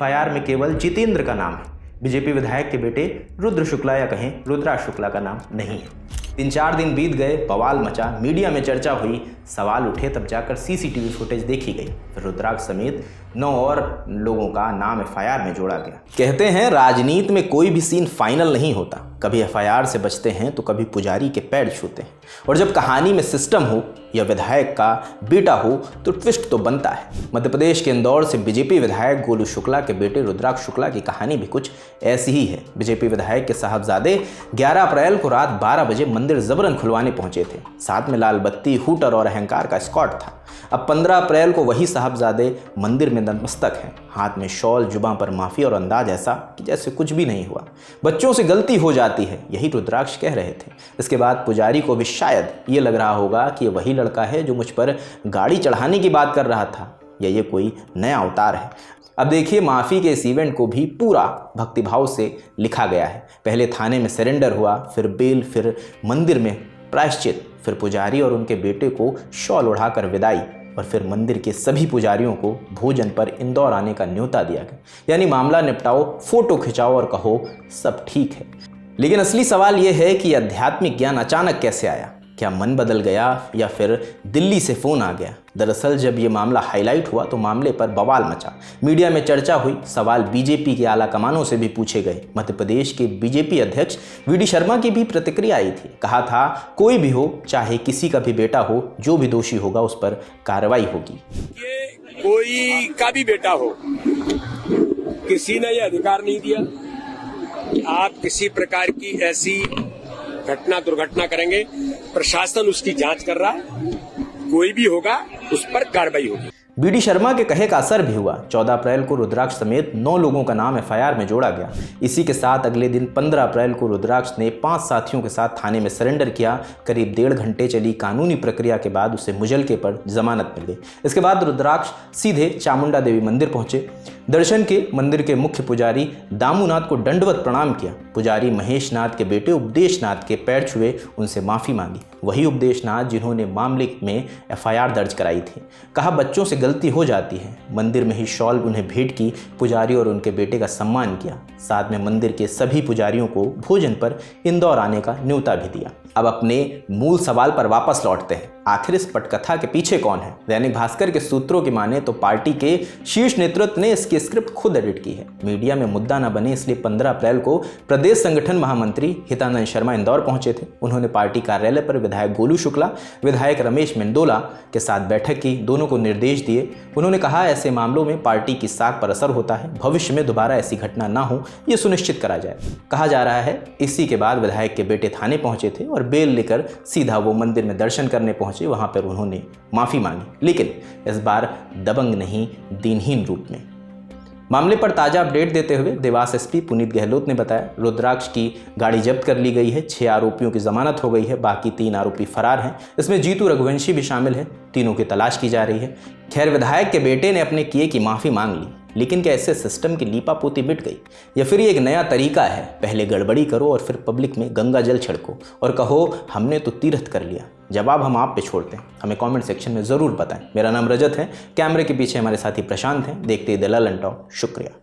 FIR में केवल जितेंद्र का नाम है। बीजेपी विधायक के बेटे रुद्र शुक्ला या कहें रुद्राक्ष शुक्ला का नाम नहीं है। 3-4 दिन बीत गए, बवाल मचा, मीडिया में चर्चा हुई, सवाल उठे, तब जाकर सीसीटीवी फुटेज देखी गई। फिर रुद्राक्ष समेत 9 और लोगों का नाम एफआईआर में जोड़ा गया। कहते हैं राजनीति में कोई भी सीन फाइनल नहीं होता, कभी एफआईआर से बचते हैं तो कभी पुजारी के पैर छूते हैं। और जब कहानी में सिस्टम हो या विधायक का बेटा हो तो ट्विस्ट तो बनता है। मध्य प्रदेश के इंदौर से बीजेपी विधायक गोलू शुक्ला के बेटे रुद्राक्ष शुक्ला की कहानी भी कुछ ऐसी ही है। बीजेपी विधायक के साहबजादे 11 अप्रैल को रात 12 बजे मंदिर जबरन खुलवाने पहुंचे थे। साथ में लाल बत्ती, हूटर और अहंकार का स्कॉट था। अब 15 अप्रैल को वही साहबजादे मंदिर में नतमस्तक हैं, हाथ में शॉल, जुबां पर माफी और अंदाज ऐसा कि जैसे कुछ भी नहीं हुआ। बच्चों से गलती हो जाती है, यही रुद्राक्ष कह रहे थे। इसके बाद पुजारी को भी शायद ये लग रहा होगा कि ये वही लड़का है जो मुझ पर गाड़ी चढ़ाने की बात कर रहा था, या ये कोई नया अवतार है। अब देखिए, माफ़ी के इस इवेंट को भी पूरा भक्तिभाव से लिखा गया है। पहले थाने में सरेंडर हुआ, फिर बेल, फिर मंदिर में प्रायश्चित, फिर पुजारी और उनके बेटे को शॉल उड़ाकर विदाई, और फिर मंदिर के सभी पुजारियों को भोजन पर इंदौर आने का न्योता दिया गया। यानी मामला निपटाओ, फोटो खिंचाओ और कहो सब ठीक है। लेकिन असली सवाल यह है कि आध्यात्मिक ज्ञान अचानक कैसे आया? क्या मन बदल गया या फिर दिल्ली से फ़ोन आ गया? दरअसल जब ये मामला हाईलाइट हुआ तो मामले पर बवाल मचा, मीडिया में चर्चा हुई, सवाल बीजेपी के आला कमानों से भी पूछे गए। मध्य प्रदेश के बीजेपी अध्यक्ष वी.डी. शर्मा की भी प्रतिक्रिया आई थी। कहा था कोई भी हो, चाहे किसी का भी बेटा हो, जो भी दोषी होगा उस पर कार्रवाई होगी। ये कोई का भी बेटा हो, किसी ने यह अधिकार नहीं दिया कि आप किसी प्रकार की ऐसी घटना दुर्घटना करेंगे। प्रशासन उसकी जांच कर रहा है, कोई भी होगा उस पर कार्रवाई होगी। वी.डी. शर्मा के कहे का असर भी हुआ। 14 अप्रैल को रुद्राक्ष समेत 9 लोगों का नाम एफआईआर में जोड़ा गया। इसी के साथ अगले दिन 15 अप्रैल को रुद्राक्ष ने 5 साथियों के साथ थाने में सरेंडर किया। करीब 1.5 घंटे चली कानूनी प्रक्रिया के बाद उसे मुजल्के पर जमानत मिल गई। इसके बाद रुद्राक्ष सीधे चामुंडा देवी मंदिर पहुंचे। दर्शन के मंदिर के मुख्य पुजारी दामूनाथ को दंडवत प्रणाम किया। पुजारी महेश नाथ के बेटे उपदेश नाथ के पैर छुए, उनसे माफ़ी मांगी। वही उपदेश नाथ जिन्होंने मामले में एफआईआर दर्ज कराई थी। कहा बच्चों से गलती हो जाती है। मंदिर में ही शॉल उन्हें भेंट की, पुजारी और उनके बेटे का सम्मान किया। साथ में मंदिर के सभी पुजारियों को भोजन पर इंदौर आने का न्योता भी दिया। अब अपने मूल सवाल पर वापस लौटते हैं, आखिर इस पटकथा के पीछे कौन है? दैनिक भास्कर के सूत्रों की माने तो पार्टी के शीर्ष नेतृत्व ने इसकी स्क्रिप्ट खुद एडिट की है। मीडिया में मुद्दा न बने इसलिए 15 अप्रैल को प्रदेश संगठन महामंत्री हितानंद शर्मा इंदौर पहुंचे थे। उन्होंने पार्टी कार्यालय पर विधायक गोलू शुक्ला, विधायक रमेश मेंदोला के साथ बैठक की। दोनों को निर्देश दिए। उन्होंने कहा ऐसे मामलों में पार्टी की साख पर असर होता है, भविष्य में दोबारा ऐसी घटना ना हो ये सुनिश्चित करा जाए। कहा जा रहा है इसी के बाद विधायक के बेटे थाने पहुंचे थे और बेल लेकर सीधा वो मंदिर में दर्शन करने पहुंचे। वहां पर उन्होंने माफी मांगी, लेकिन इस बार दबंग नहीं, दीनहीन रूप में। मामले पर ताजा अपडेट देते हुए देवास एसपी पुनीत गहलोत ने बताया रुद्राक्ष की गाड़ी जब्त कर ली गई है। 6 आरोपियों की जमानत हो गई है, बाकी 3 आरोपी फरार हैं। इसमें जीतू रघुवंशी भी शामिल है। तीनों की तलाश की जा रही है। खैर, विधायक के बेटे ने अपने किए की माफी मांग ली, लेकिन क्या इससे सिस्टम की लीपापोती मिट गई या फिर ये एक नया तरीका है? पहले गड़बड़ी करो और फिर पब्लिक में गंगा जल छिड़को और कहो हमने तो तीर्थ कर लिया। जवाब हम आप पे छोड़ते हैं, हमें कमेंट सेक्शन में ज़रूर बताएं। मेरा नाम रजत है, कैमरे के पीछे हमारे साथी प्रशांत हैं। देखते ही दलाल अंटाओ। शुक्रिया।